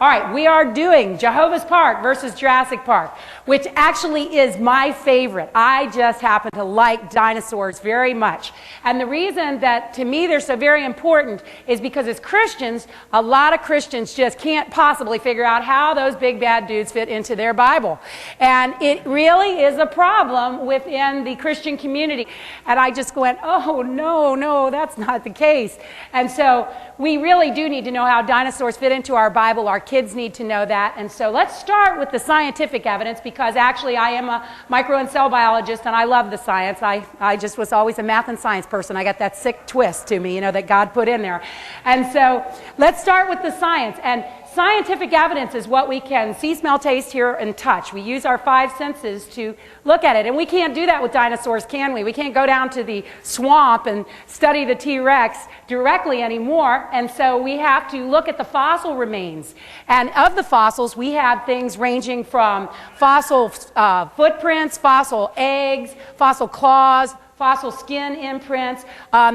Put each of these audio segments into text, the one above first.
All right, we are doing Jehovah's Park versus Jurassic Park, which actually is my favorite. I just happen to like dinosaurs very much. And the reason that, to me, they're so very important is because as Christians, a lot of Christians just can't possibly figure out how those big bad dudes fit into their Bible. And it really is a problem within the Christian community. And I just went, oh, no, that's not the case. And so we really do need to know how dinosaurs fit into our Bible. Our kids need to know that. And so let's start with the scientific evidence, because actually I am a micro and cell biologist and I love the science. I just was always a math and science person. I got that sick twist to me, that God put in there. And so let's start with the science. And scientific evidence is what we can see, smell, taste, hear, and touch. We use our 5 senses to look at it. And we can't do that with dinosaurs, can we? We can't go down to the swamp and study the T-Rex directly anymore. And so we have to look at the fossil remains. And of the fossils, we have things ranging from fossil footprints, fossil eggs, fossil claws, fossil skin imprints.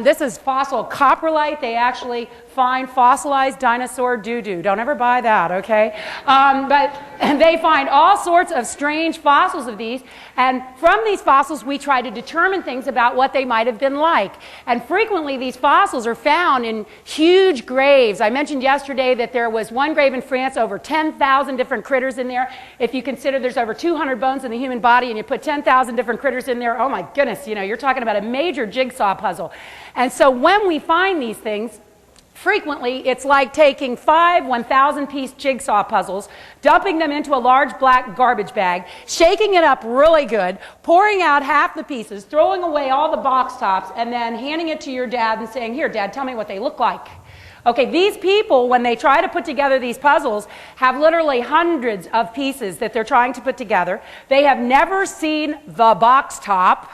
This is fossil coprolite. They actually find fossilized dinosaur doo-doo. Don't ever buy that, okay? And they find all sorts of strange fossils of these. And from these fossils, we try to determine things about what they might have been like. And frequently, these fossils are found in huge graves. I mentioned yesterday that there was one grave in France, over 10,000 different critters in there. If you consider there's over 200 bones in the human body and you put 10,000 different critters in there, oh my goodness, you're talking about a major jigsaw puzzle. And so when we find these things, frequently, it's like taking 5 1,000-piece jigsaw puzzles, dumping them into a large black garbage bag, shaking it up really good, pouring out half the pieces, throwing away all the box tops, and then handing it to your dad and saying, "Here, Dad, tell me what they look like." Okay, these people, when they try to put together these puzzles, have literally hundreds of pieces that they're trying to put together. They have never seen the box top.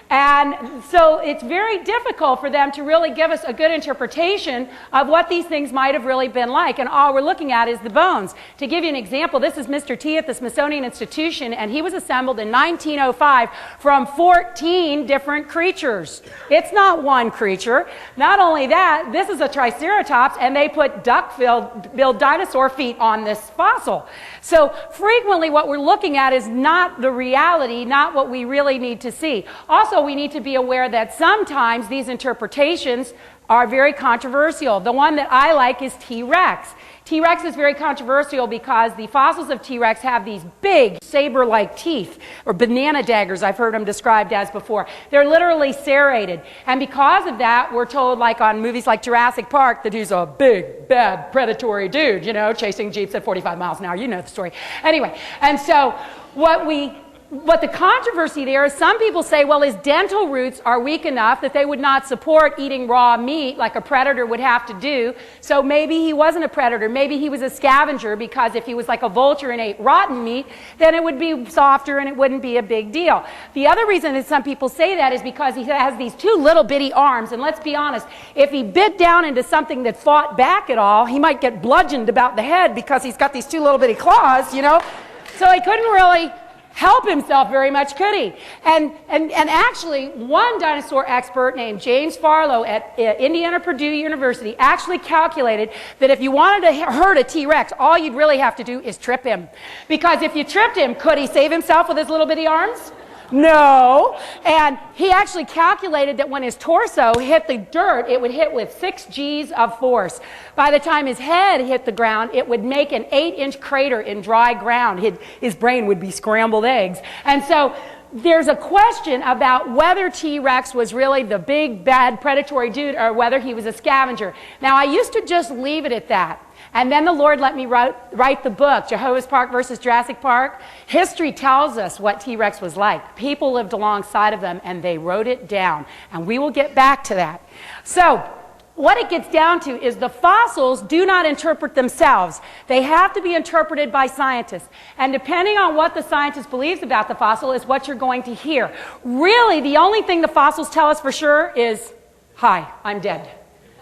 And so it's very difficult for them to really give us a good interpretation of what these things might have really been like. And all we're looking at is the bones. To give you an example, this is Mr. T at the Smithsonian Institution, and he was assembled in 1905 from 14 different creatures. It's not one creature. Not only that, this is a Triceratops, and they put duck-billed dinosaur feet on this fossil. So frequently what we're looking at is not the reality, not what we really need to see. Also, we need to be aware that sometimes these interpretations are very controversial. The one that I like is T-Rex. T-Rex is very controversial because the fossils of T-Rex have these big saber-like teeth, or banana daggers, I've heard them described as before. They're literally serrated. And because of that, we're told, like on movies like Jurassic Park, that he's a big, bad, predatory dude, chasing jeeps at 45 miles an hour. You know the story. Anyway, and so what the controversy there is, some people say, well, his dental roots are weak enough that they would not support eating raw meat like a predator would have to do. So maybe he wasn't a predator. Maybe he was a scavenger, because if he was like a vulture and ate rotten meat, then it would be softer and it wouldn't be a big deal. The other reason that some people say that is because he has these 2 little bitty arms. And let's be honest, if he bit down into something that fought back at all, he might get bludgeoned about the head because he's got these 2 little bitty claws, So he couldn't really help himself very much, could he? And actually, one dinosaur expert named James Farlow at Indiana Purdue University actually calculated that if you wanted to hurt a T-Rex, all you'd really have to do is trip him. Because if you tripped him, could he save himself with his little bitty arms? No. And he actually calculated that when his torso hit the dirt, it would hit with 6 G's of force. By the time his head hit the ground, it would make an 8-inch crater in dry ground. His brain would be scrambled eggs. And so there's a question about whether T-Rex was really the big, bad, predatory dude or whether he was a scavenger. Now, I used to just leave it at that. And then the Lord let me write the book, Jehovah's Park versus Jurassic Park. History tells us what T-Rex was like. People lived alongside of them, and they wrote it down. And we will get back to that. So what it gets down to is the fossils do not interpret themselves. They have to be interpreted by scientists. And depending on what the scientist believes about the fossil is what you're going to hear. Really, the only thing the fossils tell us for sure is, "Hi, I'm dead."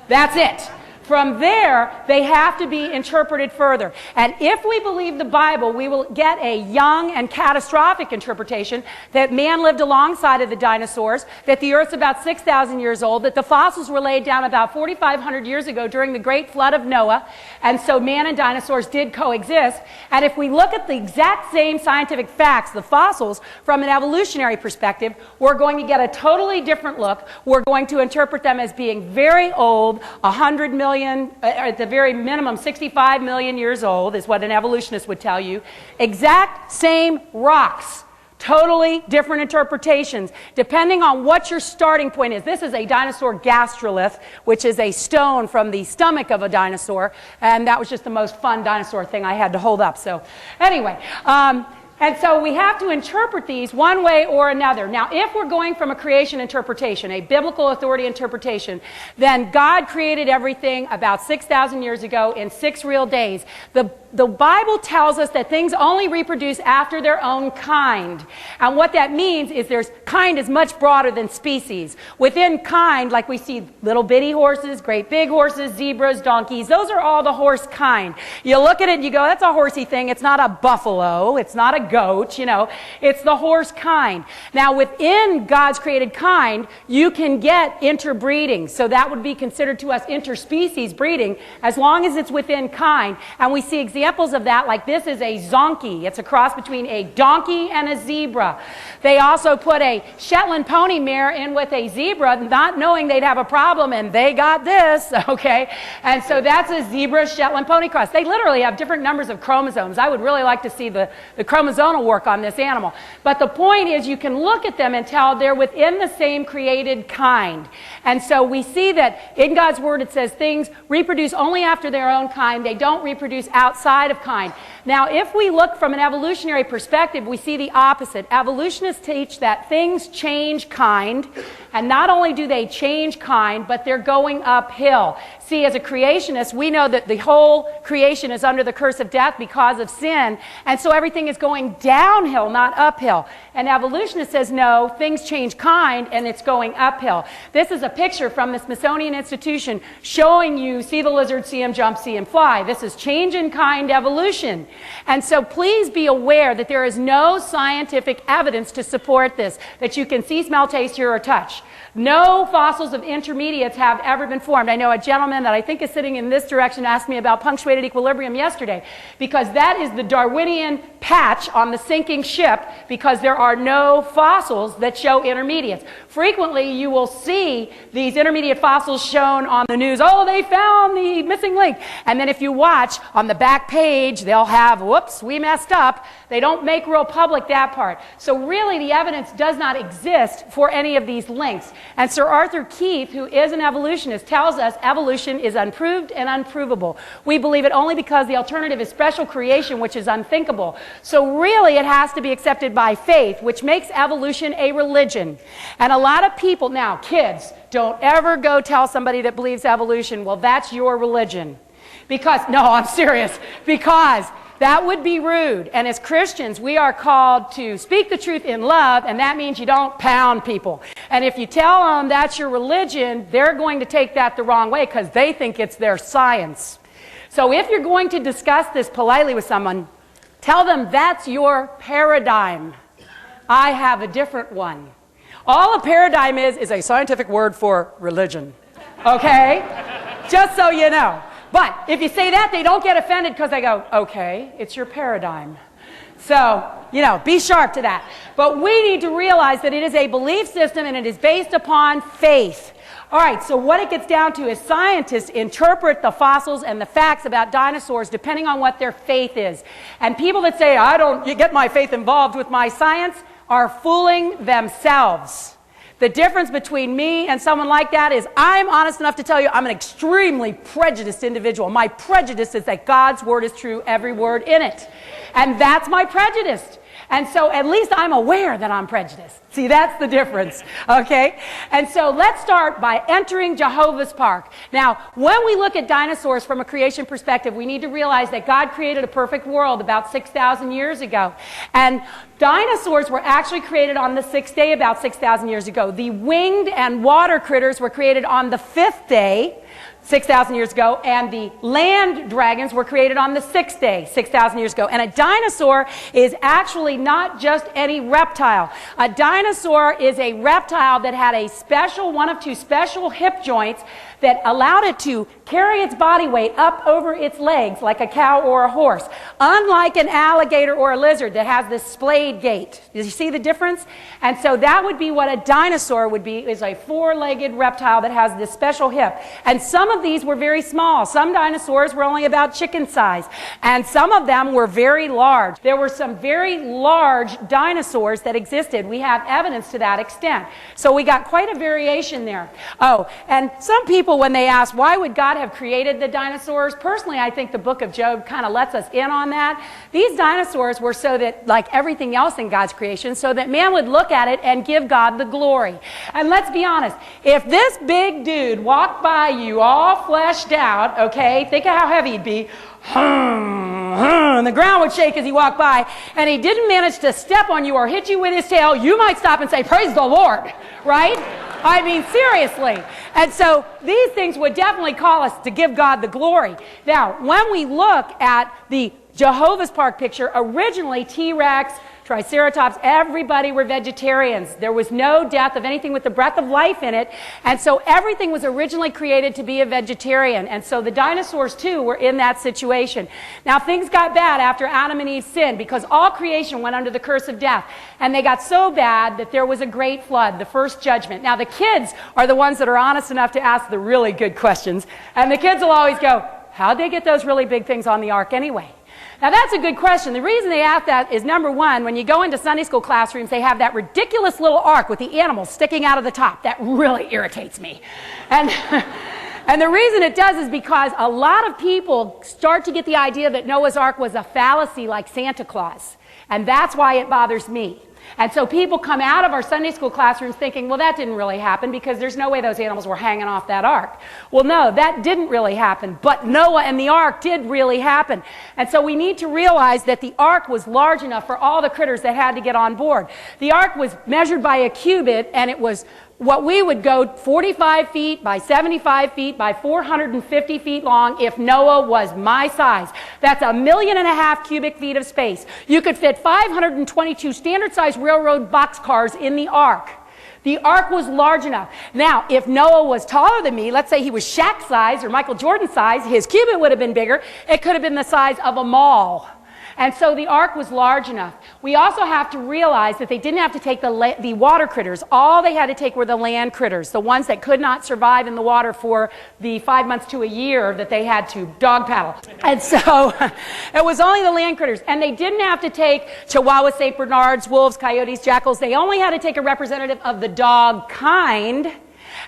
That's it. From there, they have to be interpreted further. And if we believe the Bible, we will get a young and catastrophic interpretation that man lived alongside of the dinosaurs, that the Earth's about 6,000 years old, that the fossils were laid down about 4,500 years ago during the great flood of Noah, and so man and dinosaurs did coexist. And if we look at the exact same scientific facts, the fossils, from an evolutionary perspective, we're going to get a totally different look. We're going to interpret them as being very old, 100 million, at the very minimum 65 million years old is what an evolutionist would tell you. Exact same rocks. Totally different interpretations, depending on what your starting point is. This is a Dinosaur Gastrolith, which is a stone from the stomach of a dinosaur, and that was just the most fun dinosaur thing I had to hold up. So anyway, and so we have to interpret these one way or another. Now, if we're going from a creation interpretation, a biblical authority interpretation, then God created everything about 6,000 years ago in 6 real days. The Bible tells us that things only reproduce after their own kind. And what that means is kind is much broader than species. Within kind, like we see little bitty horses, great big horses, zebras, donkeys, those are all the horse kind. You look at it and you go, that's a horsey thing. It's not a buffalo. It's not a goat, It's the horse kind. Now, within God's created kind, you can get interbreeding. So that would be considered to us interspecies breeding, as long as it's within kind. And we see examples of that, like this is a zonkey. It's a cross between a donkey and a zebra. They also put a Shetland pony mare in with a zebra, not knowing they'd have a problem, and they got this, okay? And so that's a zebra Shetland pony cross. They literally have different numbers of chromosomes. I would really like to see the chromosomal work on this animal. But the point is, you can look at them and tell they're within the same created kind. And so we see that in God's Word it says things reproduce only after their own kind. They don't reproduce outside of kind. Now, if we look from an evolutionary perspective, we see the opposite. Evolutionists teach that things change kind, and not only do they change kind, but they're going uphill. See, as a creationist, we know that the whole creation is under the curse of death because of sin, and so everything is going downhill, not uphill. An evolutionist says, no, things change kind, and it's going uphill. This is a picture from the Smithsonian Institution showing you, see the lizard, see him jump, see him fly. This is change in kind evolution. And so please be aware that there is no scientific evidence to support this, that you can see, smell, taste, hear, or touch. No fossils of intermediates have ever been formed. I know a gentleman that I think is sitting in this direction asked me about punctuated equilibrium yesterday, because that is the Darwinian patch on the sinking ship, because there are no fossils that show intermediates. Frequently, you will see these intermediate fossils shown on the news. Oh, they found the missing link. And then if you watch on the back page, they'll have, whoops, we messed up. They don't make real public that part. So really, the evidence does not exist for any of these links. And Sir Arthur Keith, who is an evolutionist, tells us evolution is unproved and unprovable. We believe it only because the alternative is special creation, which is unthinkable. So really, it has to be accepted by faith, which makes evolution a religion. And a lot of people, now kids, don't ever go tell somebody that believes evolution, well, that's your religion. Because, no, I'm serious, because that would be rude. And as Christians, we are called to speak the truth in love, and that means you don't pound people. And if you tell them that's your religion, they're going to take that the wrong way because they think it's their science. So if you're going to discuss this politely with someone, tell them that's your paradigm. I have a different one. All a paradigm is a scientific word for religion. Okay? Just so you know. But if you say that, they don't get offended because they go, okay, it's your paradigm. So, be sharp to that. But we need to realize that it is a belief system and it is based upon faith. All right, so what it gets down to is scientists interpret the fossils and the facts about dinosaurs depending on what their faith is. And people that say, I don't get my faith involved with my science, are fooling themselves. The difference between me and someone like that is I'm honest enough to tell you I'm an extremely prejudiced individual. My prejudice is that God's word is true, every word in it. And that's my prejudice. And so at least I'm aware that I'm prejudiced. See, that's the difference, okay? And so let's start by entering Jehovah's Park. Now, when we look at dinosaurs from a creation perspective, we need to realize that God created a perfect world about 6,000 years ago. And dinosaurs were actually created on the sixth day about 6,000 years ago. The winged and water critters were created on the fifth day. 6,000 years ago, and the land dragons were created on the sixth day, 6,000 years ago. And a dinosaur is actually not just any reptile. A dinosaur is a reptile that had a special, one of two special hip joints that allowed it to carry its body weight up over its legs like a cow or a horse, unlike an alligator or a lizard that has this splayed gait. Did you see the difference? And so that would be what a dinosaur would be, is a four-legged reptile that has this special hip. And some of these were very small. Some dinosaurs were only about chicken size, and some of them were very large. There were some very large dinosaurs that existed. We have evidence to that extent. So we got quite a variation there. Oh, and some people, when they ask, why would God have created the dinosaurs? Personally, I think the book of Job kind of lets us in on that. These dinosaurs were so that, like everything else in God's creation, so that man would look at it and give God the glory. And let's be honest, if this big dude walked by you all fleshed out, okay, think of how heavy he'd be, and the ground would shake as he walked by, and he didn't manage to step on you or hit you with his tail, you might stop and say, praise the Lord, right? I mean, seriously. And so these things would definitely call us to give God the glory. Now, when we look at the Jehovah's Park picture, originally T-Rex, Triceratops, everybody were vegetarians. There was no death of anything with the breath of life in it. And so everything was originally created to be a vegetarian. And so the dinosaurs, too, were in that situation. Now, things got bad after Adam and Eve sinned because all creation went under the curse of death. And they got so bad that there was a great flood, the first judgment. Now, the kids are the ones that are honest enough to ask the really good questions. And the kids will always go, how'd they get those really big things on the ark anyway? Now, that's a good question. The reason they ask that is, number one, when you go into Sunday school classrooms, they have that ridiculous little ark with the animals sticking out of the top. That really irritates me. And, and the reason it does is because a lot of people start to get the idea that Noah's Ark was a fallacy like Santa Claus. And that's why it bothers me. And so people come out of our Sunday school classrooms thinking, well, that didn't really happen because there's no way those animals were hanging off that ark. Well, no, that didn't really happen. But Noah and the ark did really happen. And so we need to realize that the ark was large enough for all the critters that had to get on board. The ark was measured by a cubit, and it was what we would go 45 feet by 75 feet by 450 feet long if Noah was my size. That's 1.5 million cubic feet of space. You could fit 522 standard-sized railroad boxcars in the ark. The ark was large enough. Now, if Noah was taller than me, let's say he was Shaq size or Michael Jordan size, his cubit would have been bigger. It could have been the size of a mall. And so the ark was large enough. We also have to realize that they didn't have to take the water critters. All they had to take were the land critters, the ones that could not survive in the water for the 5 months to a year that they had to dog paddle. And so it was only the land critters. And they didn't have to take Chihuahuas, St. Bernards, wolves, coyotes, jackals. They only had to take a representative of the dog kind.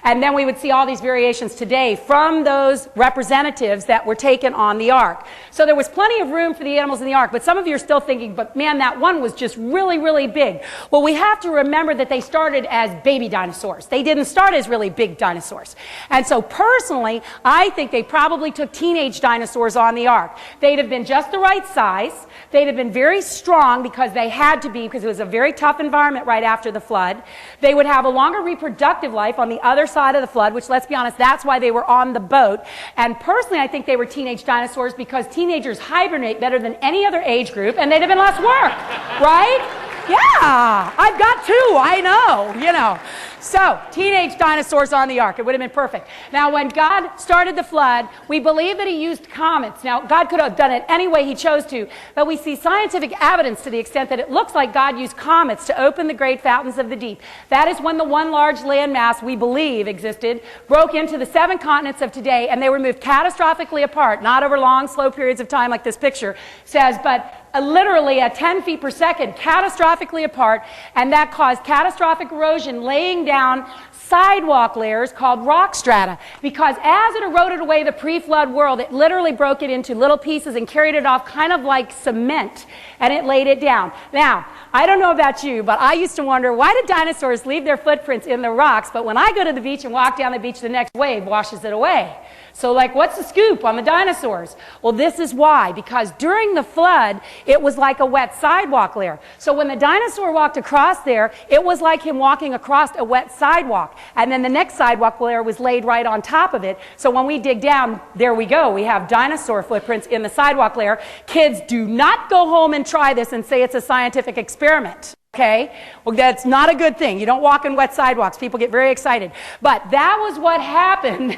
And then we would see all these variations today from those representatives that were taken on the ark. So there was plenty of room for the animals in the ark, but some of you are still thinking, but man, that one was just really, really big. Well, we have to remember that they started as baby dinosaurs. They didn't start as really big dinosaurs. And so personally, I think they probably took teenage dinosaurs on the ark. They'd have been just the right size. They'd have been very strong because they had to be, because it was a very tough environment right after the flood. They would have a longer reproductive life on the other side of the flood, which, let's be honest, that's why they were on the boat. And personally, I think they were teenage dinosaurs because teenagers hibernate better than any other age group, and they'd have been less work, right? Yeah, I've got two, I know, you know. So, teenage dinosaurs on the ark. It would have been perfect. Now, when God started the flood, we believe that he used comets. Now, God could have done it any way he chose to, but we see scientific evidence to the extent that it looks like God used comets to open the great fountains of the deep. That is when the one large landmass we believe existed broke into the 7 continents of today, and they were moved catastrophically apart, not over long, slow periods of time like this picture says, but literally at 10 feet per second, catastrophically apart, and that caused catastrophic erosion, laying down sidewalk layers called rock strata, because as it eroded away the pre-flood world, it literally broke it into little pieces and carried it off kind of like cement, and it laid it down. Now, I don't know about you, but I used to wonder, why did dinosaurs leave their footprints in the rocks, but when I go to the beach and walk down the beach, the next wave washes it away? So like, what's the scoop on the dinosaurs? Well, this is why. Because during the flood, it was like a wet sidewalk layer. So when the dinosaur walked across there, it was like him walking across a wet sidewalk. And then the next sidewalk layer was laid right on top of it. So when we dig down, there we go. We have dinosaur footprints in the sidewalk layer. Kids, do not go home and try this and say it's a scientific experiment. Okay? Well, that's not a good thing. You don't walk in wet sidewalks. People get very excited. But that was what happened.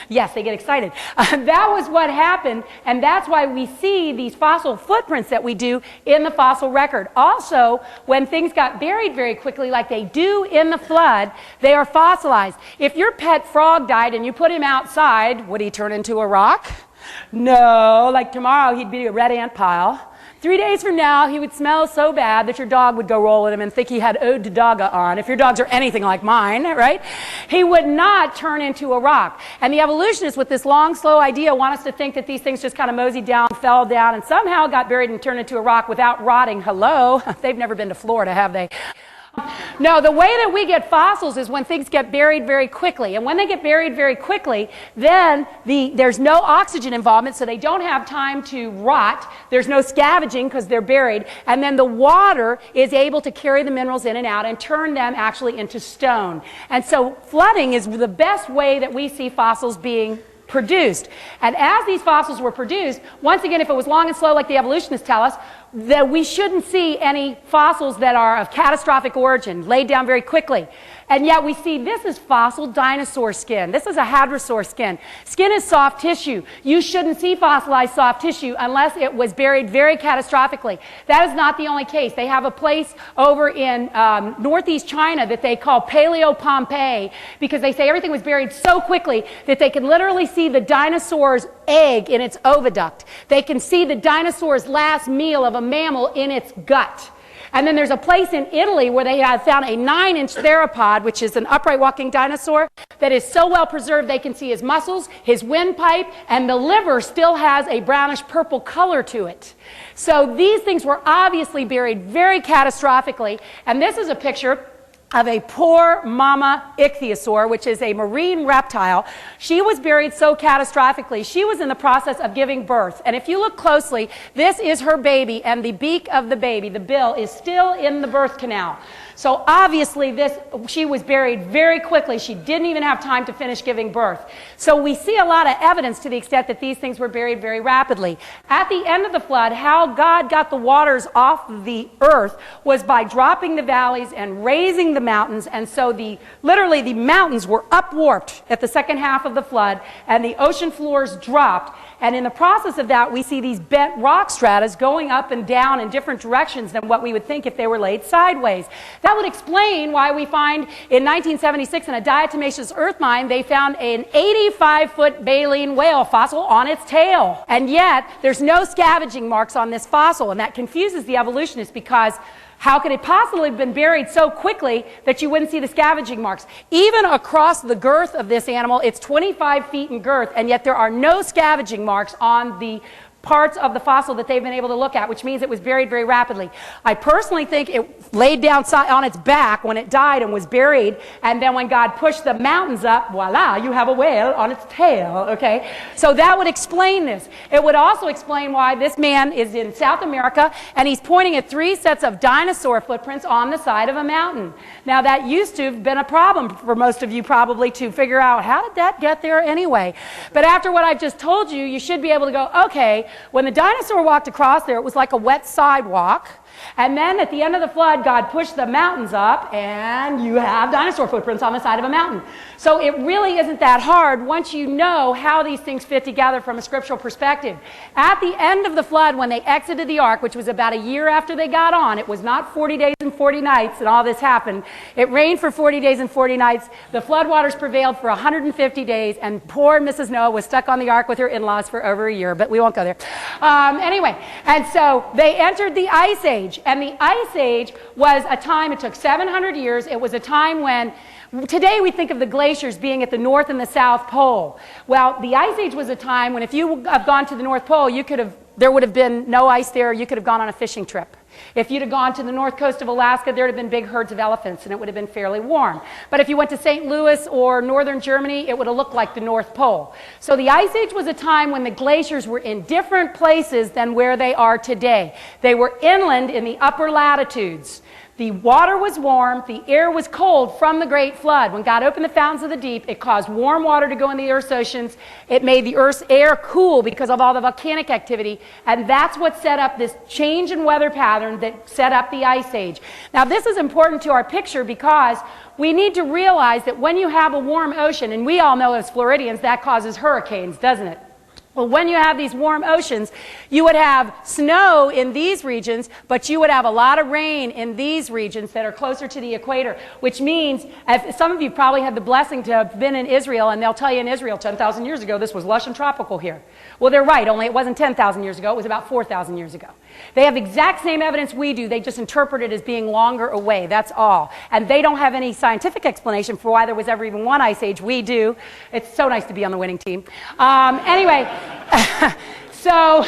Yes, they get excited. That was what happened, and that's why we see these fossil footprints that we do in the fossil record. Also, when things got buried very quickly, like they do in the flood, they are fossilized. If your pet frog died and you put him outside, would he turn into a rock? No. Like tomorrow, he'd be a red ant pile. 3 days from now, he would smell so bad that your dog would go roll at him and think he had Ode to Dogga on, if your dogs are anything like mine, right? He would not turn into a rock. And the evolutionists, with this long, slow idea, want us to think that these things just kind of moseyed down, fell down, and somehow got buried and turned into a rock without rotting. Hello? They've never been to Florida, have they? No, the way that we get fossils is when things get buried very quickly. And when they get buried very quickly, then there's no oxygen involvement, so they don't have time to rot. There's no scavenging because they're buried. And then the water is able to carry the minerals in and out and turn them actually into stone. And so flooding is the best way that we see fossils being produced. And as these fossils were produced, once again, if it was long and slow like the evolutionists tell us, that we shouldn't see any fossils that are of catastrophic origin, laid down very quickly. And yet we see this is fossil dinosaur skin. This is a hadrosaur skin. Skin is soft tissue. You shouldn't see fossilized soft tissue unless it was buried very catastrophically. That is not the only case. They have a place over in northeast China that they call Paleo Pompeii, because they say everything was buried so quickly that they can literally see the dinosaur's egg in its oviduct. They can see the dinosaur's last meal of a mammal in its gut. And then there's a place in Italy where they have found a 9-inch theropod, which is an upright walking dinosaur, that is so well preserved they can see his muscles, his windpipe, and the liver still has a brownish purple color to it. So these things were obviously buried very catastrophically. And this is a picture of a poor mama ichthyosaur, which is a marine reptile. She was buried so catastrophically. She was in the process of giving birth. And if you look closely, this is her baby, and the beak of the baby, the bill, is still in the birth canal. So obviously she was buried very quickly. She didn't even have time to finish giving birth. So we see a lot of evidence to the extent that these things were buried very rapidly. At the end of the flood, how God got the waters off the earth was by dropping the valleys and raising the mountains. And so literally the mountains were upwarped at the second half of the flood, and the ocean floors dropped. And in the process of that, we see these bent rock stratas going up and down in different directions than what we would think if they were laid sideways. That would explain why we find in 1976 in a diatomaceous earth mine, they found an 85-foot baleen whale fossil on its tail. And yet, there's no scavenging marks on this fossil, and that confuses the evolutionists, because how could it possibly have been buried so quickly that you wouldn't see the scavenging marks? Even across the girth of this animal, it's 25 feet in girth, and yet there are no scavenging marks on the parts of the fossil that they've been able to look at, which means it was buried very rapidly. I personally think it laid down on its back when it died and was buried, and then when God pushed the mountains up, voila, you have a whale on its tail, okay? So that would explain this. It would also explain why this man is in South America, and he's pointing at 3 sets of dinosaur footprints on the side of a mountain. Now, that used to have been a problem for most of you probably to figure out, how did that get there anyway? But after what I've just told you, you should be able to go, okay, when the dinosaur walked across there, it was like a wet sidewalk. And then at the end of the flood, God pushed the mountains up, and you have dinosaur footprints on the side of a mountain. So it really isn't that hard once you know how these things fit together from a scriptural perspective. At the end of the flood, when they exited the ark, which was about a year after they got on, it was not 40 days and 40 nights and all this happened. It rained for 40 days and 40 nights. The floodwaters prevailed for 150 days, and poor Mrs. Noah was stuck on the ark with her in-laws for over a year, but we won't go there. Anyway, and so they entered the Ice Age. And the Ice Age was a time, it took 700 years. It was a time when, today we think of the glaciers being at the North and the South Pole. Well, the Ice Age was a time when if you have gone to the North Pole, there would have been no ice there. You could have gone on a fishing trip. If you'd have gone to the north coast of Alaska, there would have been big herds of elephants, and it would have been fairly warm. But if you went to St. Louis or northern Germany, it would have looked like the North Pole. So the Ice Age was a time when the glaciers were in different places than where they are today. They were inland in the upper latitudes. The water was warm, the air was cold from the Great Flood. When God opened the fountains of the deep, it caused warm water to go in the Earth's oceans. It made the Earth's air cool because of all the volcanic activity, and that's what set up this change in weather pattern that set up the Ice Age. Now, this is important to our picture because we need to realize that when you have a warm ocean, and we all know as Floridians that causes hurricanes, doesn't it? Well, when you have these warm oceans, you would have snow in these regions, but you would have a lot of rain in these regions that are closer to the equator, which means, some of you probably had the blessing to have been in Israel, and they'll tell you in Israel 10,000 years ago this was lush and tropical here. Well, they're right, only it wasn't 10,000 years ago, it was about 4,000 years ago. They have the exact same evidence we do, they just interpret it as being longer away, that's all. And they don't have any scientific explanation for why there was ever even one ice age, we do. It's so nice to be on the winning team. Anyway, so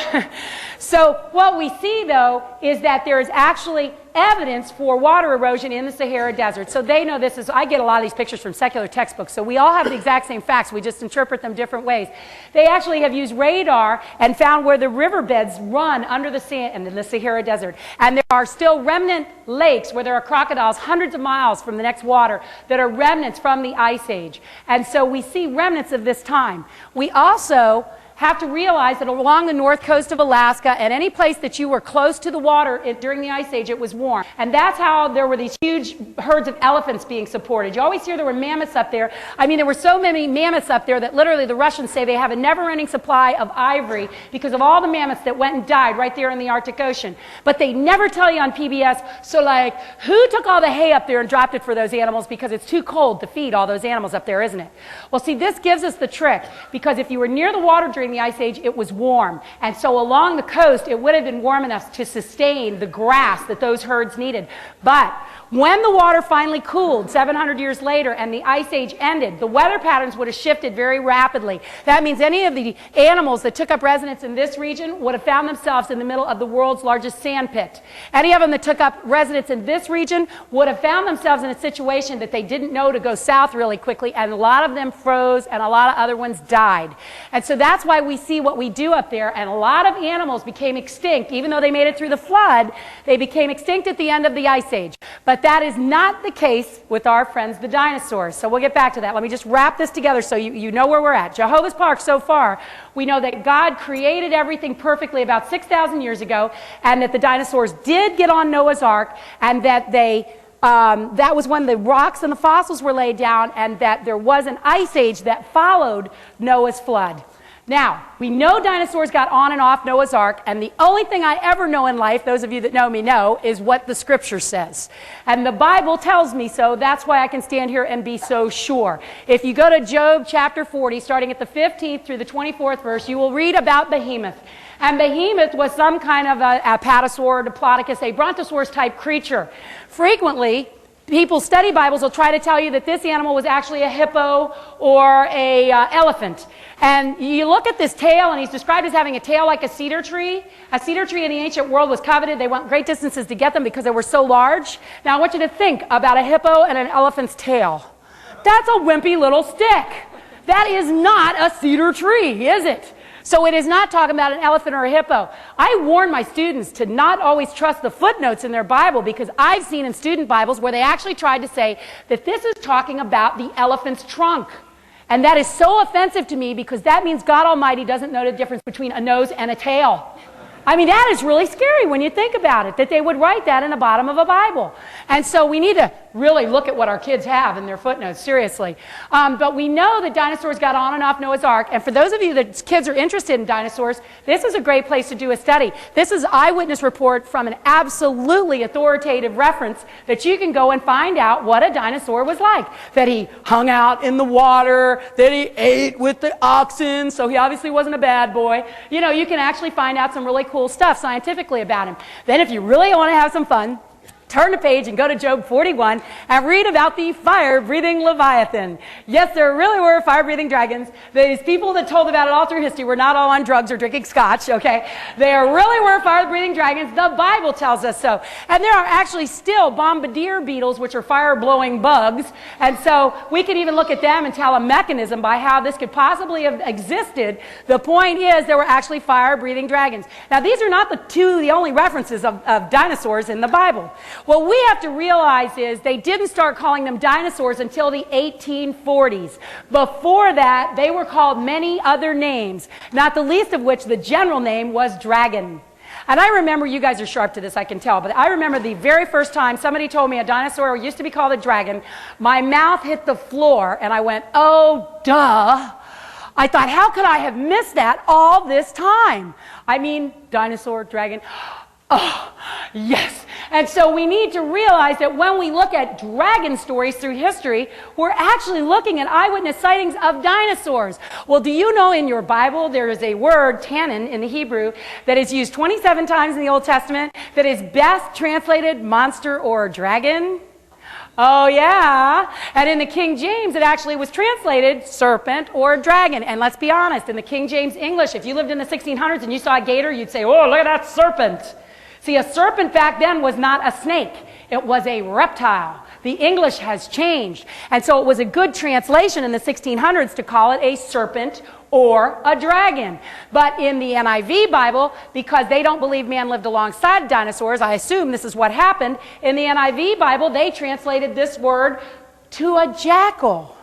what we see, though, is that there is actually evidence for water erosion in the Sahara Desert. So they know this is, I get a lot of these pictures from secular textbooks, so we all have the exact same facts, we just interpret them different ways. They actually have used radar and found where the riverbeds run under the sand in the Sahara Desert. And there are still remnant lakes where there are crocodiles hundreds of miles from the next water that are remnants from the Ice Age. And so we see remnants of this time. We also have to realize that along the north coast of Alaska and any place that you were close to the water during the Ice Age, it was warm. And that's how there were these huge herds of elephants being supported. You always hear there were mammoths up there. I mean, there were so many mammoths up there that literally the Russians say they have a never-ending supply of ivory because of all the mammoths that went and died right there in the Arctic Ocean. But they never tell you on PBS, so like, who took all the hay up there and dropped it for those animals because it's too cold to feed all those animals up there, isn't it? Well, see, this gives us the trick, because if you were near the water during the Ice Age, it was warm. And so along the coast, it would have been warm enough to sustain the grass that those herds needed. But when the water finally cooled 700 years later and the Ice Age ended, the weather patterns would have shifted very rapidly. That means any of the animals that took up residence in this region would have found themselves in the middle of the world's largest sand pit. Any of them that took up residence in this region would have found themselves in a situation that they didn't know to go south really quickly, and a lot of them froze and a lot of other ones died. And so that's why we see what we do up there, and a lot of animals became extinct. Even though they made it through the flood, they became extinct at the end of the Ice Age. But that is not the case with our friends, the dinosaurs. So we'll get back to that. Let me just wrap this together so you know where we're at. Jehovah's Park, so far, we know that God created everything perfectly about 6,000 years ago, and that the dinosaurs did get on Noah's Ark, and that that was when the rocks and the fossils were laid down, and that there was an Ice Age that followed Noah's flood. Now, we know dinosaurs got on and off Noah's Ark, and the only thing I ever know in life, those of you that know me know, is what the Scripture says. And the Bible tells me so. That's why I can stand here and be so sure. If you go to Job chapter 40, starting at the 15th through the 24th verse, you will read about Behemoth. And Behemoth was some kind of a Pterosaur, Diplodocus, a Brontosaurus-type creature. Frequently, people study Bibles will try to tell you that this animal was actually a hippo or a elephant. And you look at this tail, and he's described as having a tail like a cedar tree. A cedar tree in the ancient world was coveted. They went great distances to get them because they were so large. Now I want you to think about a hippo and an elephant's tail. That's a wimpy little stick. That is not a cedar tree, is it? So it is not talking about an elephant or a hippo. I warn my students to not always trust the footnotes in their Bible, because I've seen in student Bibles where they actually tried to say that this is talking about the elephant's trunk. And that is so offensive to me, because that means God Almighty doesn't know the difference between a nose and a tail. I mean, that is really scary when you think about it, that they would write that in the bottom of a Bible. And so we need to really look at what our kids have in their footnotes, seriously. But we know that dinosaurs got on and off Noah's Ark. And for those of you that kids are interested in dinosaurs, this is a great place to do a study. This is eyewitness report from an absolutely authoritative reference that you can go and find out what a dinosaur was like. That he hung out in the water, that he ate with the oxen, so he obviously wasn't a bad boy. You know, you can actually find out some really cool stuff scientifically about him. Then if you really want to have some fun, turn the page and go to Job 41 and read about the fire-breathing Leviathan. Yes, there really were fire-breathing dragons. These people that told about it all through history were not all on drugs or drinking scotch, okay? There really were fire-breathing dragons. The Bible tells us so. And there are actually still bombardier beetles, which are fire-blowing bugs. And so we can even look at them and tell a mechanism by how this could possibly have existed. The point is there were actually fire-breathing dragons. Now, these are not the only references of dinosaurs in the Bible. What we have to realize is they didn't start calling them dinosaurs until the 1840s. Before that, they were called many other names, not the least of which the general name was dragon. And I remember, you guys are sharp to this, I can tell, but I remember the very first time somebody told me a dinosaur used to be called a dragon, my mouth hit the floor and I went, oh, duh. I thought, how could I have missed that all this time? I mean, dinosaur, dragon. Oh, yes. And so we need to realize that when we look at dragon stories through history, we're actually looking at eyewitness sightings of dinosaurs. Well, do you know in your Bible there is a word, tannin, in the Hebrew, that is used 27 times in the Old Testament that is best translated monster or dragon? Oh, yeah. And in the King James, it actually was translated serpent or dragon. And let's be honest, in the King James English, if you lived in the 1600s and you saw a gator, you'd say, oh, look at that serpent. See, a serpent back then was not a snake. It was a reptile. The English has changed. And so it was a good translation in the 1600s to call it a serpent or a dragon. But in the NIV Bible, because they don't believe man lived alongside dinosaurs, I assume this is what happened, in the NIV Bible, they translated this word to a jackal.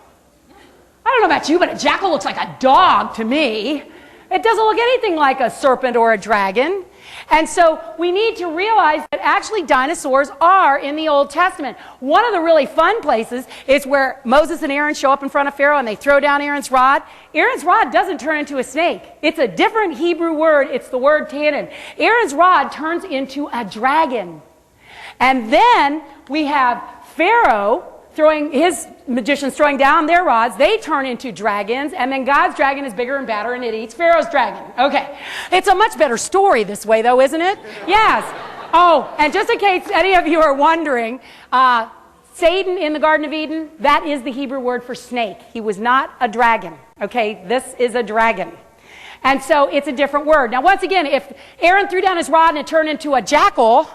I don't know about you, but a jackal looks like a dog to me. It doesn't look anything like a serpent or a dragon. And so we need to realize that actually dinosaurs are in the Old Testament. One of the really fun places is where Moses and Aaron show up in front of Pharaoh and they throw down Aaron's rod. Aaron's rod doesn't turn into a snake. It's a different Hebrew word. It's the word tannin. Aaron's rod turns into a dragon. And then we have Pharaoh his magicians throwing down their rods. They turn into dragons, and then God's dragon is bigger and badder, and it eats Pharaoh's dragon. Okay. It's a much better story this way, though, isn't it? Yes. Oh, and just in case any of you are wondering, Satan in the Garden of Eden, that is the Hebrew word for snake. He was not a dragon. Okay? This is a dragon. And so it's a different word. Now, once again, if Aaron threw down his rod and it turned into a jackal,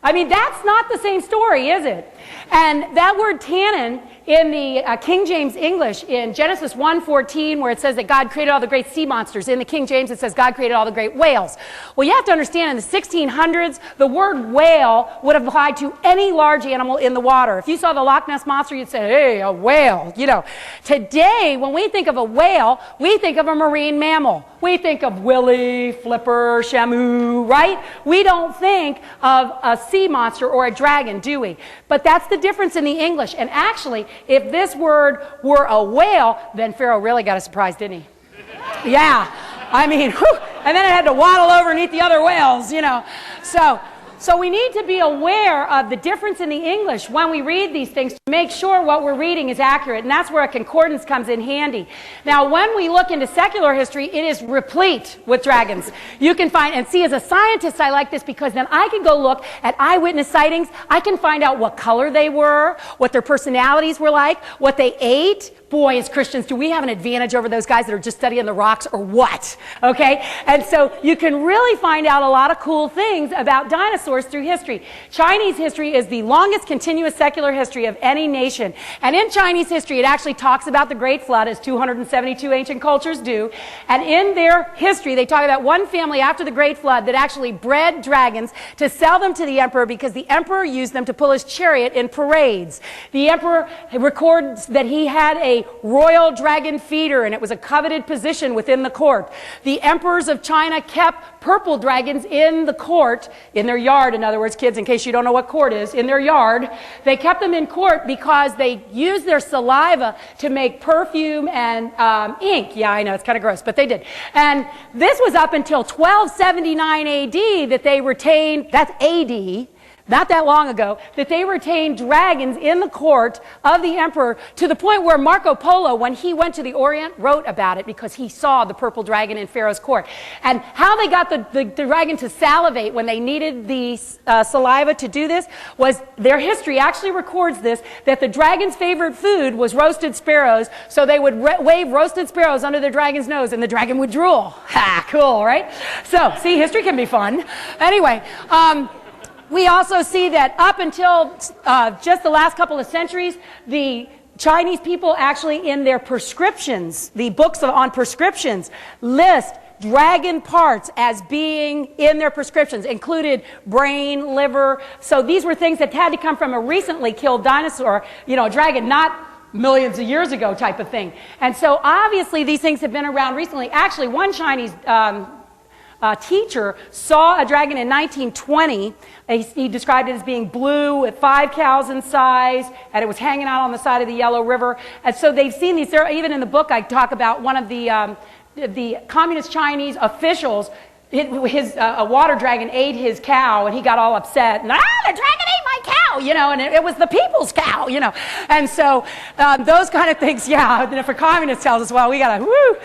I mean, that's not the same story, is it? And that word tannin in the King James English, in Genesis 1:14, where it says that God created all the great sea monsters, in the King James it says God created all the great whales. Well, you have to understand, in the 1600s, the word whale would have applied to any large animal in the water. If you saw the Loch Ness Monster, you'd say, hey, a whale. You know, today, when we think of a whale, we think of a marine mammal. We think of Willie, Flipper, Shamu, right? We don't think of a sea monster or a dragon, do we? But that's the difference in the English. And actually, if this word were a whale, then Pharaoh really got a surprise, didn't he? Yeah. I mean, whew, and then it had to waddle over and eat the other whales, you know. So we need to be aware of the difference in the English when we read these things to make sure what we're reading is accurate, and that's where a concordance comes in handy. Now, when we look into secular history, it is replete with dragons. You can find, and see, as a scientist, I like this because then I can go look at eyewitness sightings. I can find out what color they were, what their personalities were like, what they ate. Boy, as Christians, do we have an advantage over those guys that are just studying the rocks or what? Okay? And so you can really find out a lot of cool things about dinosaurs through history. Chinese history is the longest continuous secular history of any nation. And in Chinese history, it actually talks about the Great Flood, as 272 ancient cultures do. And in their history, they talk about one family after the Great Flood that actually bred dragons to sell them to the emperor because the emperor used them to pull his chariot in parades. The emperor records that he had a royal dragon feeder, and it was a coveted position within the court. The emperors of China kept purple dragons in the court, in their yard, in other words, kids, in case you don't know what court is, in their yard. They kept them in court because they used their saliva to make perfume and ink. Yeah, I know, it's kind of gross, but they did. And this was up until 1279 AD that they retained, that's AD, not that long ago, that they retained dragons in the court of the emperor to the point where Marco Polo, when he went to the Orient, wrote about it because he saw the purple dragon in Pharaoh's court. And how they got the dragon to salivate when they needed the saliva to do this was their history actually records this, that the dragon's favorite food was roasted sparrows, so they would wave roasted sparrows under the dragon's nose and the dragon would drool. Ha, cool, right? So, see, history can be fun. Anyway, we also see that up until just the last couple of centuries, the Chinese people actually in their prescriptions, the books on prescriptions, list dragon parts as being in their prescriptions, included brain, liver. So these were things that had to come from a recently killed dinosaur, a dragon, not millions of years ago type of thing. And so obviously these things have been around recently. Actually, one Chinese teacher saw a dragon in 1920. He described it as being blue with 5 cows in size, and it was hanging out on the side of the Yellow River. And so they've seen these. Even in the book, I talk about one of the communist Chinese officials. A water dragon ate his cow, and he got all upset. And, the dragon ate my cow, and it was the people's cow, And so those kind of things, yeah. And if a communist tells us, well, we got to, woo.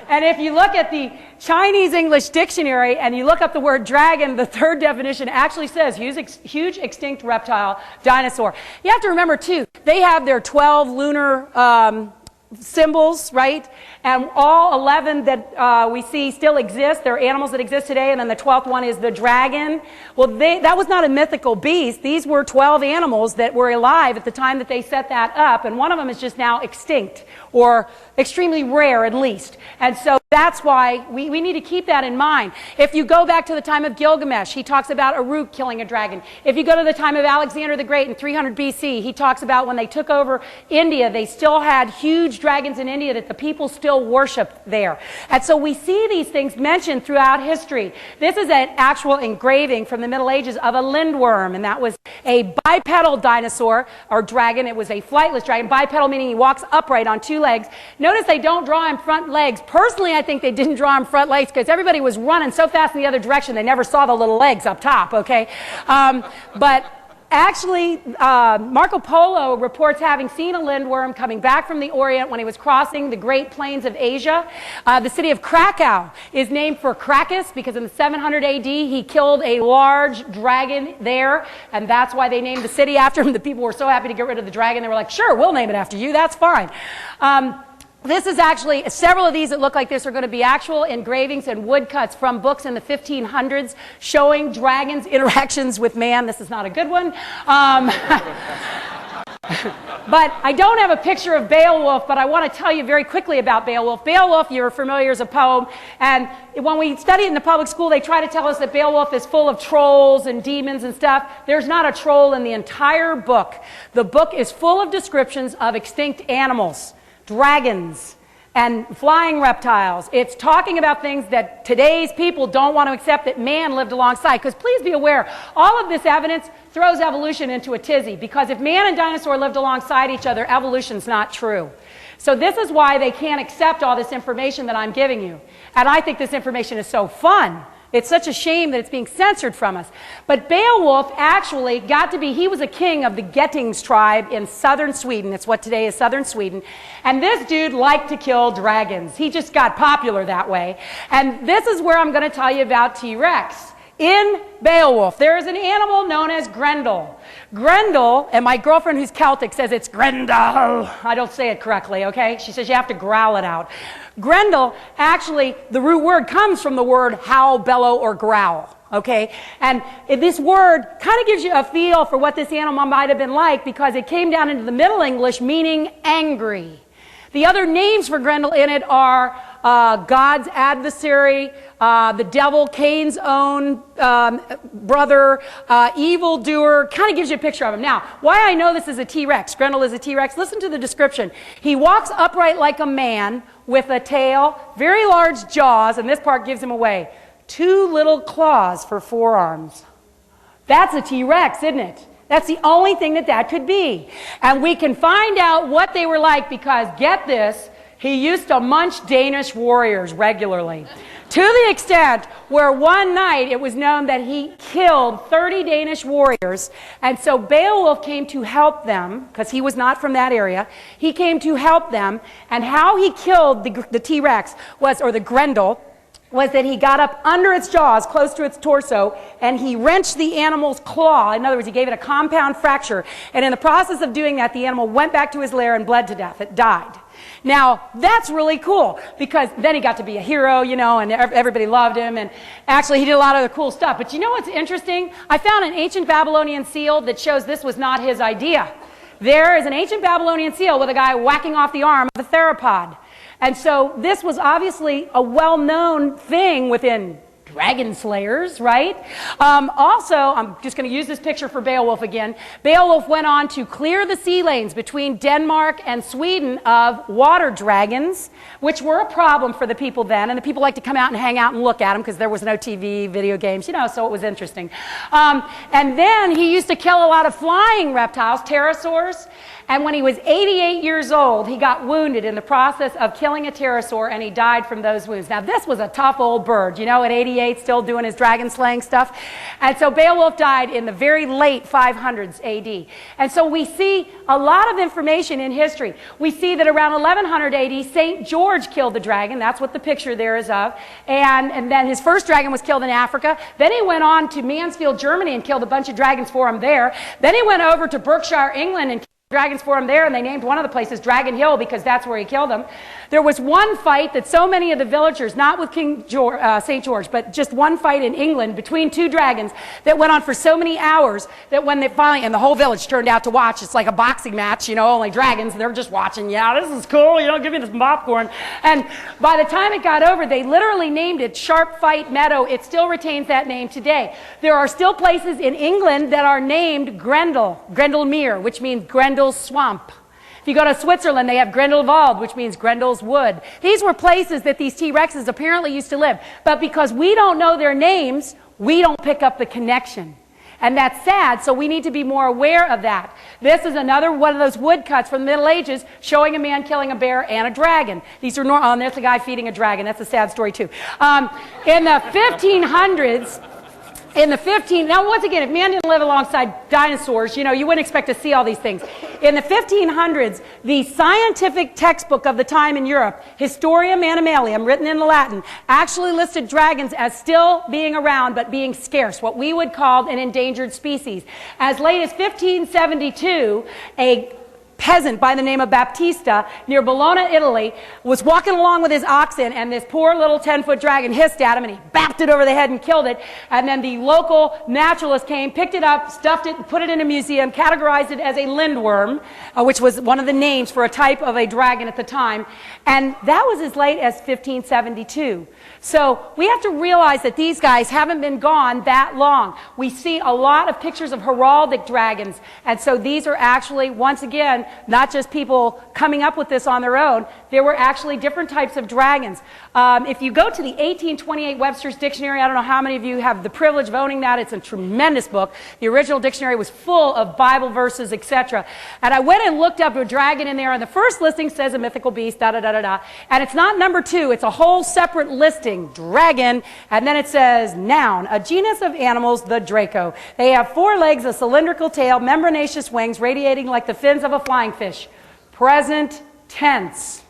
And if you look at the Chinese English dictionary and you look up the word dragon, the third definition actually says huge extinct reptile, dinosaur. You have to remember, too, they have their 12 lunar symbols, right? And all 11 that we see still exist. They're animals that exist today, and then the 12th one is the dragon. Well, that was not a mythical beast. These were 12 animals that were alive at the time that they set that up, and one of them is just now extinct, or extremely rare at least. And so that's why we need to keep that in mind. If you go back to the time of Gilgamesh, he talks about Uruk killing a dragon. If you go to the time of Alexander the Great in 300 BC, he talks about when they took over India, they still had huge dragons in India that the people still worshipped there. And so we see these things mentioned throughout history. This is an actual engraving from the Middle Ages of a lindworm, and that was a bipedal dinosaur or dragon. It was a flightless dragon. Bipedal meaning he walks upright on 2 legs. Notice they don't draw him front legs. Personally, I think they didn't draw him front legs because everybody was running so fast in the other direction they never saw the little legs up top, okay? But actually, Marco Polo reports having seen a lindworm coming back from the Orient when he was crossing the Great Plains of Asia. The city of Krakow is named for Cracus because in 700 AD he killed a large dragon there, and that's why they named the city after him. The people were so happy to get rid of the dragon, they were like, sure, we'll name it after you, that's fine. This is actually, several of these that look like this are going to be actual engravings and woodcuts from books in the 1500s showing dragons' interactions with man. This is not a good one. But I don't have a picture of Beowulf, but I want to tell you very quickly about Beowulf. Beowulf, you're familiar, is a poem, and when we study it in the public school, they try to tell us that Beowulf is full of trolls and demons and stuff. There's not a troll in the entire book. The book is full of descriptions of extinct animals, dragons, and flying reptiles. It's talking about things that today's people don't want to accept that man lived alongside. Because please be aware, all of this evidence throws evolution into a tizzy. Because if man and dinosaur lived alongside each other, evolution's not true. So this is why they can't accept all this information that I'm giving you. And I think this information is so fun. It's such a shame that it's being censored from us. But Beowulf actually he was a king of the Gettings tribe in southern Sweden. It's what today is southern Sweden. And this dude liked to kill dragons. He just got popular that way. And this is where I'm going to tell you about T-Rex. In Beowulf, there is an animal known as Grendel. Grendel, and my girlfriend who's Celtic says it's Grendel. I don't say it correctly, okay? She says you have to growl it out. Grendel, actually, the root word comes from the word howl, bellow, or growl, okay? And this word kind of gives you a feel for what this animal might have been like because it came down into the Middle English meaning angry. The other names for Grendel in it are God's adversary, the devil, Cain's own brother, evildoer. Kind of gives you a picture of him. Now, why I know this is a T-Rex, Grendel is a T-Rex, listen to the description. He walks upright like a man with a tail, very large jaws, and this part gives him away, 2 little claws for forearms. That's a T-Rex, isn't it? That's the only thing that could be. And we can find out what they were like because, get this, He used to munch Danish warriors regularly, to the extent where one night it was known that he killed 30 Danish warriors, and so Beowulf came to help them, because he was not from that area. He came to help them, and how he killed the T-Rex was, or the Grendel, was that he got up under its jaws, close to its torso, and he wrenched the animal's claw. In other words, he gave it a compound fracture, and in the process of doing that, the animal went back to his lair and bled to death. It died. Now, that's really cool, because then he got to be a hero, you know, and everybody loved him, and actually he did a lot of other cool stuff. But you know what's interesting? I found an ancient Babylonian seal that shows this was not his idea. There is an ancient Babylonian seal with a guy whacking off the arm of a theropod. And so this was obviously a well-known thing within dragon slayers, right? Also, I'm just going to use this picture for Beowulf again. Beowulf went on to clear the sea lanes between Denmark and Sweden of water dragons, which were a problem for the people then, and the people liked to come out and hang out and look at them because there was no TV, video games, you know, so it was interesting. And then he used to kill a lot of flying reptiles, pterosaurs, and when he was 88 years old, he got wounded in the process of killing a pterosaur, and he died from those wounds. Now, this was a tough old bird, you know, at 88, still doing his dragon slaying stuff. And so Beowulf died in the very late 500s AD. And so we see a lot of information in history. We see that around 1100 AD, St. George killed the dragon. That's what the picture there is of. And then his first dragon was killed in Africa. Then he went on to Mansfield, Germany, and killed a bunch of dragons for him there. Then he went over to Berkshire, England, and dragons for him there, and they named one of the places Dragon Hill because that's where he killed them. There was one fight that so many of the villagers, not with King St. George, but just one fight in England between two dragons that went on for so many hours that when they finally, and the whole village turned out to watch, it's like a boxing match, you know, only dragons, and they're just watching, yeah, this is cool, you know, give me this popcorn. And by the time it got over, they literally named it Sharp Fight Meadow. It still retains that name today. There are still places in England that are named Grendelmere, which means Grendel's Swamp. If you go to Switzerland, they have Grendelwald, which means Grendel's Wood. These were places that these T-Rexes apparently used to live. But because we don't know their names, we don't pick up the connection. And that's sad, so we need to be more aware of that. This is another one of those woodcuts from the Middle Ages showing a man killing a bear and a dragon. These are normal. Oh, and there's a guy feeding a dragon. That's a sad story, too. In the 1500s, now once again, if man didn't live alongside dinosaurs, you know, you wouldn't expect to see all these things. In the 1500s, the scientific textbook of the time in Europe, Historia Animalium, written in Latin, actually listed dragons as still being around but being scarce, what we would call an endangered species. As late as 1572, a peasant by the name of Baptista near Bologna, Italy, was walking along with his oxen, and this poor little 10-foot dragon hissed at him, and he bapped it over the head and killed it. And then the local naturalist came, picked it up, stuffed it, put it in a museum, categorized it as a lindworm, which was one of the names for a type of a dragon at the time. And that was as late as 1572. So we have to realize that these guys haven't been gone that long. We see a lot of pictures of heraldic dragons, and so these are actually, once again, not just people coming up with this on their own. There were actually different types of dragons. If you go to the 1828 Webster's Dictionary, I don't know how many of you have the privilege of owning that. It's a tremendous book. The original dictionary was full of Bible verses, etc. And I went and looked up a dragon in there, and the first listing says a mythical beast, da-da-da-da-da. And it's not number 2. It's a whole separate listing, dragon, and then it says, noun, a genus of animals, the Draco. They have 4 legs, a cylindrical tail, membranaceous wings, radiating like the fins of a flying fish. Present tense.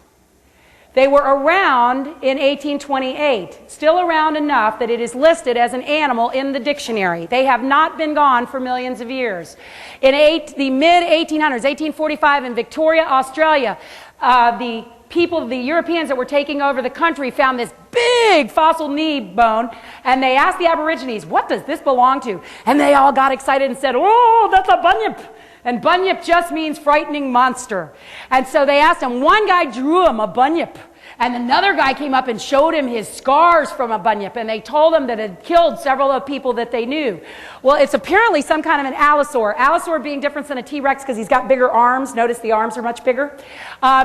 They were around in 1828, still around enough that it is listed as an animal in the dictionary. They have not been gone for millions of years. In the mid-1800s, 1845, in Victoria, Australia, the Europeans that were taking over the country found this big fossil knee bone, and they asked the Aborigines, what does this belong to? And they all got excited and said, oh, that's a bunyip. And bunyip just means frightening monster. And so they asked him, one guy drew him a bunyip, and another guy came up and showed him his scars from a bunyip, and they told him that it had killed several of the people that they knew. Well, it's apparently some kind of an allosaur. Allosaur being different than a T-Rex because he's got bigger arms. Notice the arms are much bigger.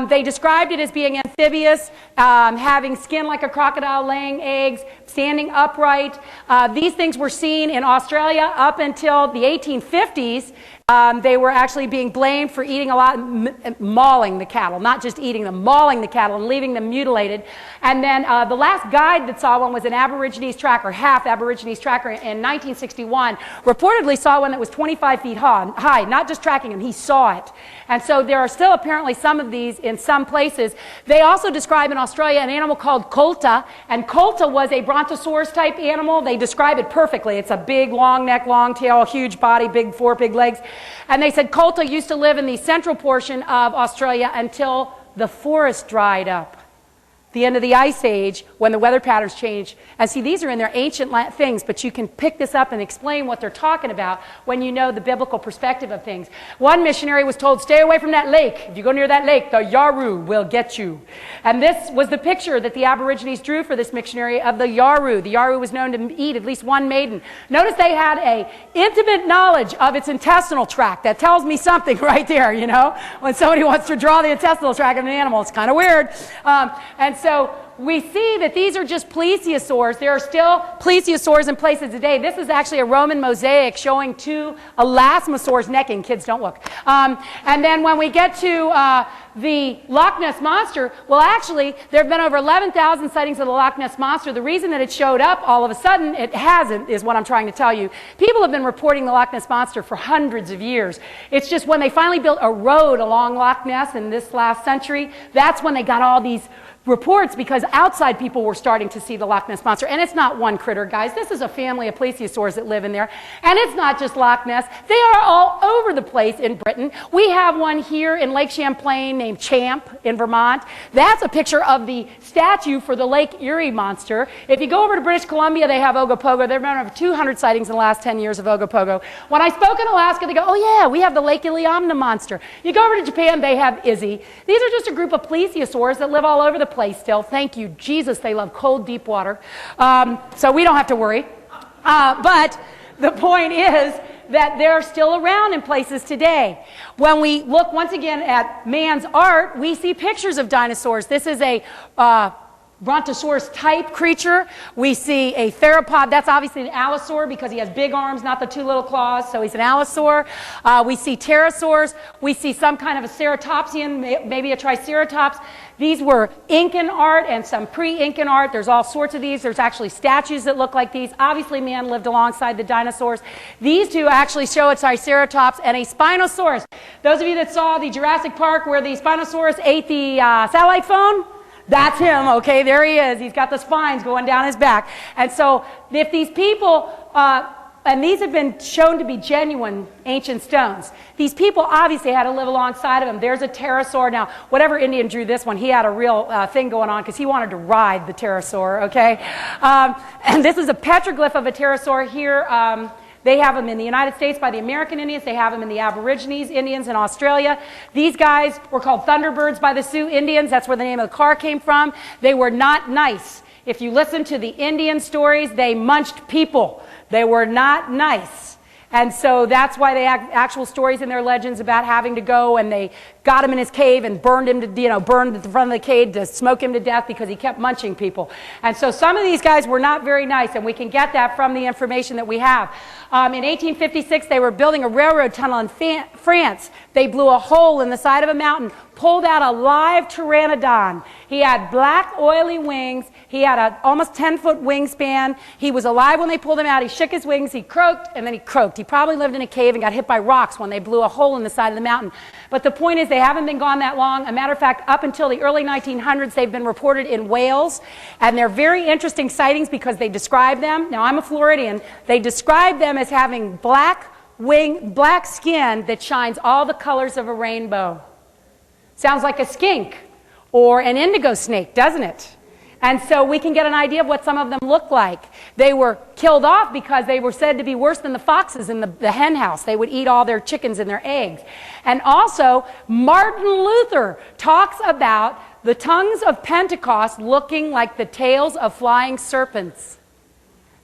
They described it as being amphibious, having skin like a crocodile, laying eggs, standing upright. These things were seen in Australia up until the 1850s. They were actually being blamed for eating a lot, mauling the cattle, not just eating them, mauling the cattle and leaving them mutilated. And then the last guide that saw one was an Aborigines tracker, half Aborigines tracker in 1961, reportedly saw one that was 25 feet high, not just tracking him, he saw it. And so there are still apparently some of these in some places. They also describe in Australia an animal called colta, and colta was a brontosaurus type animal. They describe it perfectly. It's a big, long neck, long tail, huge body, four big legs. And they said colta used to live in the central portion of Australia until the forest dried up. The end of the Ice Age, when the weather patterns changed. And see, these are in their ancient things, but you can pick this up and explain what they're talking about when you know the biblical perspective of things. One missionary was told, stay away from that lake. If you go near that lake, the Yaru will get you. And this was the picture that the Aborigines drew for this missionary of the Yaru. The Yaru was known to eat at least one maiden. Notice they had a intimate knowledge of its intestinal tract. That tells me something right there, you know. When somebody wants to draw the intestinal tract of an animal, it's kind of weird. And so we see that these are just plesiosaurs. There are still plesiosaurs in places today. This is actually a Roman mosaic showing two elasmosaurs necking. Kids, don't look. And then when we get to the Loch Ness Monster, well, actually, there have been over 11,000 sightings of the Loch Ness Monster. The reason that it showed up all of a sudden, it hasn't, is what I'm trying to tell you. People have been reporting the Loch Ness Monster for hundreds of years. It's just when they finally built a road along Loch Ness in this last century, that's when they got all these reports, because outside people were starting to see the Loch Ness Monster. And it's not one critter, guys. This is a family of plesiosaurs that live in there. And it's not just Loch Ness. They are all over the place in Britain. We have one here in Lake Champlain named Champ in Vermont. That's a picture of the statue for the Lake Erie monster. If you go over to British Columbia, they have Ogopogo. There have been over 200 sightings in the last 10 years of Ogopogo. When I spoke in Alaska, they go, oh yeah, we have the Lake Iliamna monster. You go over to Japan, they have Izzy. These are just a group of plesiosaurs that live all over the place still. Thank you, Jesus. They love cold, deep water. So we don't have to worry. But the point is that they're still around in places today. When we look once again at man's art, we see pictures of dinosaurs. This is a Brontosaurus type creature. We see a theropod. That's obviously an allosaur because he has big arms, not the two little claws, so he's an allosaur. We see pterosaurs. We see some kind of a ceratopsian, maybe a triceratops. These were Incan art and some pre-Incan art. There's all sorts of these. There's actually statues that look like these. Obviously, man lived alongside the dinosaurs. These two actually show a triceratops and a Spinosaurus. Those of you that saw the Jurassic Park where the Spinosaurus ate the satellite phone, that's him, okay, there he is. He's got the spines going down his back. And so if these people, and these have been shown to be genuine ancient stones, these people obviously had to live alongside of them. There's a pterosaur. Now, whatever Indian drew this one, he had a real thing going on because he wanted to ride the pterosaur, okay? And this is a petroglyph of a pterosaur here. They have them in the United States by the American Indians. They have them in the Aborigines Indians in Australia. These guys were called Thunderbirds by the Sioux Indians. That's where the name of the car came from. They were not nice. If you listen to the Indian stories, they munched people. They were not nice. And so that's why they have actual stories in their legends about having to go, and they got him in his cave and burned him to, burned at the front of the cave to smoke him to death because he kept munching people. And so some of these guys were not very nice, and we can get that from the information that we have. In 1856, they were building a railroad tunnel in France. They blew a hole in the side of a mountain, pulled out a live pteranodon. He had black, oily wings. He had an almost 10-foot wingspan. He was alive when they pulled him out. He shook his wings. He croaked, and then he croaked. He probably lived in a cave and got hit by rocks when they blew a hole in the side of the mountain. But the point is, they haven't been gone that long. A matter of fact, up until the early 1900s, they've been reported in Wales. And they're very interesting sightings because they describe them. Now, I'm a Floridian. They describe them as having black skin that shines all the colors of a rainbow. Sounds like a skink or an indigo snake, doesn't it? And so we can get an idea of what some of them look like. They were killed off because they were said to be worse than the foxes in the hen house. They would eat all their chickens and their eggs. And also, Martin Luther talks about the tongues of Pentecost looking like the tails of flying serpents.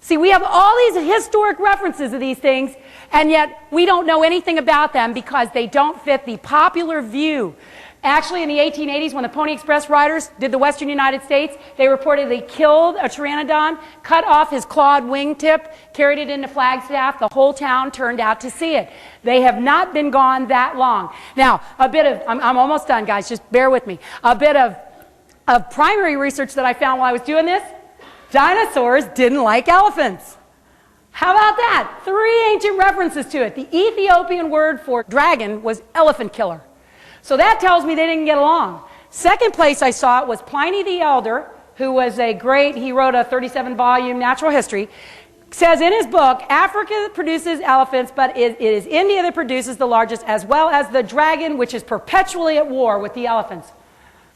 See, we have all these historic references of these things, and yet we don't know anything about them because they don't fit the popular view. Actually, in the 1880s, when the Pony Express riders did the western United States, they reportedly killed a pteranodon, cut off his clawed wingtip, carried it into Flagstaff. The whole town turned out to see it. They have not been gone that long. Now, a bit of, I'm almost done, guys, just bear with me. A bit of primary research that I found while I was doing this, dinosaurs didn't like elephants. How about that? 3 ancient references to it. The Ethiopian word for dragon was elephant killer. So that tells me they didn't get along. Second place I saw it was Pliny the Elder, who was he wrote a 37-volume natural history, says in his book, Africa produces elephants, but it is India that produces the largest, as well as the dragon, which is perpetually at war with the elephants.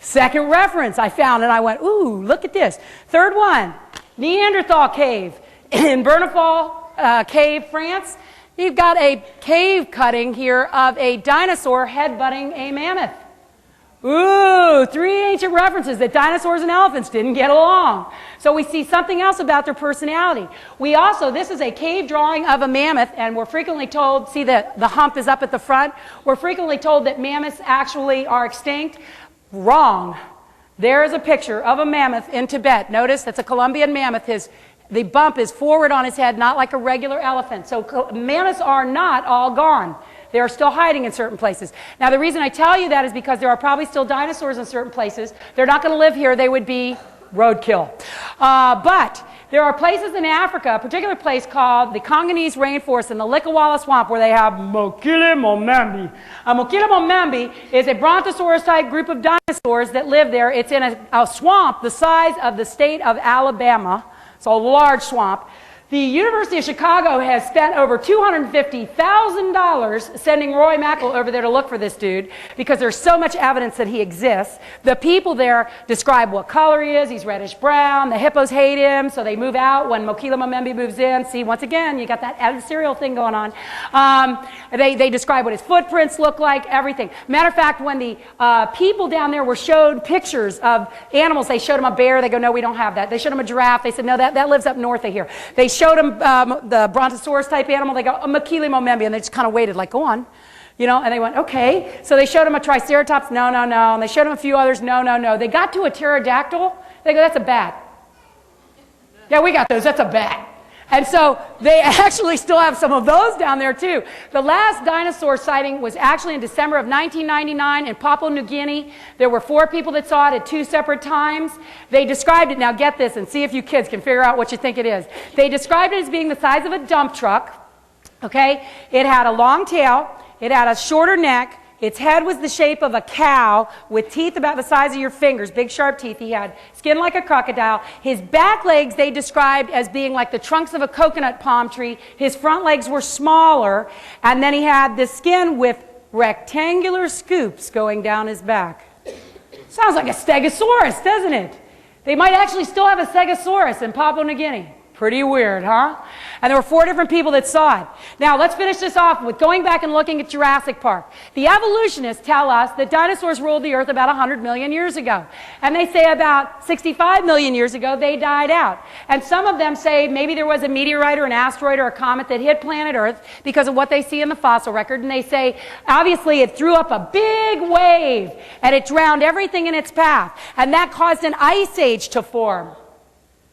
Second reference I found, and I went, ooh, look at this. Third one, Neanderthal cave in Bernafal Cave, France. You've got a cave cutting here of a dinosaur headbutting a mammoth. Ooh, 3 ancient references that dinosaurs and elephants didn't get along. So we see something else about their personality. We also, this is a cave drawing of a mammoth, and we're frequently told, see the hump is up at the front, we're frequently told that mammoths actually are extinct. Wrong. There is a picture of a mammoth in Tibet. Notice that's a Columbian mammoth. The bump is forward on his head, not like a regular elephant. So mammoths are not all gone. They are still hiding in certain places. Now, the reason I tell you that is because there are probably still dinosaurs in certain places. They're not going to live here. They would be roadkill. But there are places in Africa, a particular place called the Congolese rainforest in the Likawala swamp, where they have Mokele Momembe. Mokele Momembe is a brontosaurus-type group of dinosaurs that live there. It's in a swamp the size of the state of Alabama. It's a large swamp. The University of Chicago has spent over $250,000 sending Roy Mackle over there to look for this dude because there's so much evidence that he exists. The people there describe what color he is. He's reddish-brown. The hippos hate him, so they move out when Mokele Momembe moves in. See, once again, you got that adversarial thing going on. They describe what his footprints look like, everything. Matter of fact, when the people down there were showed pictures of animals, they showed them a bear. They go, no, we don't have that. They showed them a giraffe. They said, no, that lives up north of here. They showed them the brontosaurus type animal. They go, Mokele Momembe, and they just kind of waited like, go on. You know, and they went, okay. So they showed him a triceratops, no, no, no. And they showed him a few others, no, no, no. They got to a pterodactyl. They go, that's a bat. Yeah, we got those. That's a bat. And so they actually still have some of those down there too. The last dinosaur sighting was actually in December of 1999 in Papua New Guinea. There were 4 people that saw it at 2 separate times. They described it, now get this and see if you kids can figure out what you think it is. They described it as being the size of a dump truck. Okay? It had a long tail. It had a shorter neck. Its head was the shape of a cow with teeth about the size of your fingers, big sharp teeth. He had skin like a crocodile. His back legs they described as being like the trunks of a coconut palm tree. His front legs were smaller, and then he had the skin with rectangular scoops going down his back. Sounds like a stegosaurus, doesn't it? They might actually still have a stegosaurus in Papua New Guinea. Pretty weird, huh? And there were 4 different people that saw it. Now, let's finish this off with going back and looking at Jurassic Park. The evolutionists tell us that dinosaurs ruled the earth about 100 million years ago. And they say about 65 million years ago, they died out. And some of them say maybe there was a meteorite or an asteroid or a comet that hit planet Earth because of what they see in the fossil record. And they say, obviously, it threw up a big wave and it drowned everything in its path. And that caused an ice age to form.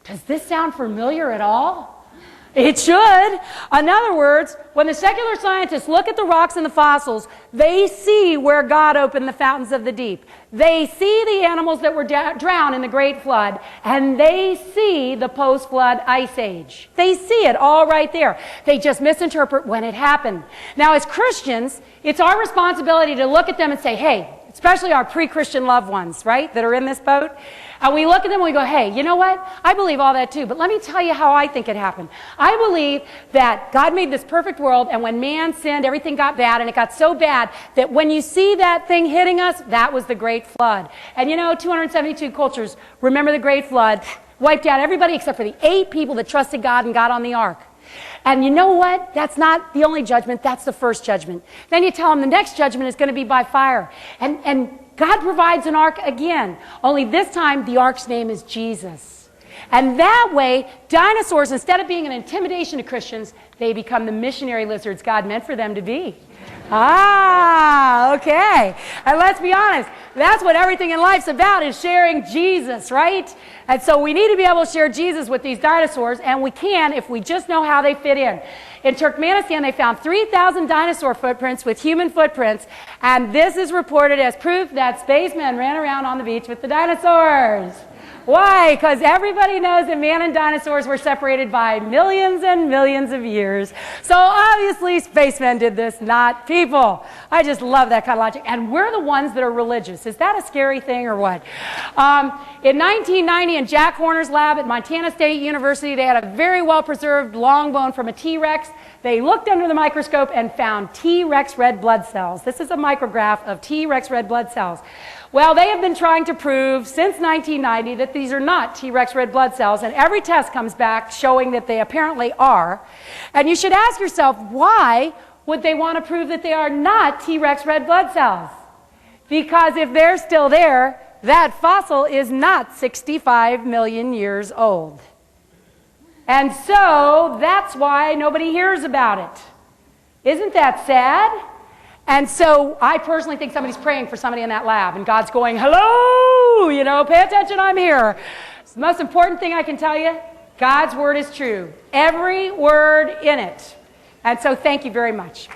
Does this sound familiar at all? It should. In other words, when the secular scientists look at the rocks and the fossils, they see where God opened the fountains of the deep. They see the animals that were drowned in the Great Flood, and they see the post-flood ice age. They see it all right there. They just misinterpret when it happened. Now, as Christians, it's our responsibility to look at them and say, hey, especially our pre-Christian loved ones, right, that are in this boat. And we look at them and we go, hey, you know what? I believe all that too, but let me tell you how I think it happened. I believe that God made this perfect world, and when man sinned, everything got bad, and it got so bad that when you see that thing hitting us, that was the Great Flood. And you know, 272 cultures remember the Great Flood, wiped out everybody except for the 8 people that trusted God and got on the ark. And you know what? That's not the only judgment. That's the first judgment. Then you tell them the next judgment is going to be by fire. And God provides an ark again. Only this time, the ark's name is Jesus. And that way, dinosaurs, instead of being an intimidation to Christians, they become the missionary lizards God meant for them to be. Ah, okay. And let's be honest, that's what everything in life's about, is sharing Jesus, right? And so we need to be able to share Jesus with these dinosaurs, and we can if we just know how they fit in. In Turkmenistan, they found 3,000 dinosaur footprints with human footprints, and this is reported as proof that spacemen ran around on the beach with the dinosaurs. Why? Because everybody knows that man and dinosaurs were separated by millions and millions of years. So obviously spacemen did this, not people. I just love that kind of logic. And we're the ones that are religious. Is that a scary thing or what? In 1990, in Jack Horner's lab at Montana State University, they had a very well-preserved long bone from a T-Rex. They looked under the microscope and found T-Rex red blood cells. This is a micrograph of T-Rex red blood cells. Well, they have been trying to prove since 1990 that these are not T-Rex red blood cells, and every test comes back showing that they apparently are. And you should ask yourself, why would they want to prove that they are not T-Rex red blood cells? Because if they're still there, that fossil is not 65 million years old. And so that's why nobody hears about it. Isn't that sad? And so I personally think somebody's praying for somebody in that lab, and God's going, hello, you know, pay attention, I'm here. It's the most important thing I can tell you, God's word is true. Every word in it. And so thank you very much.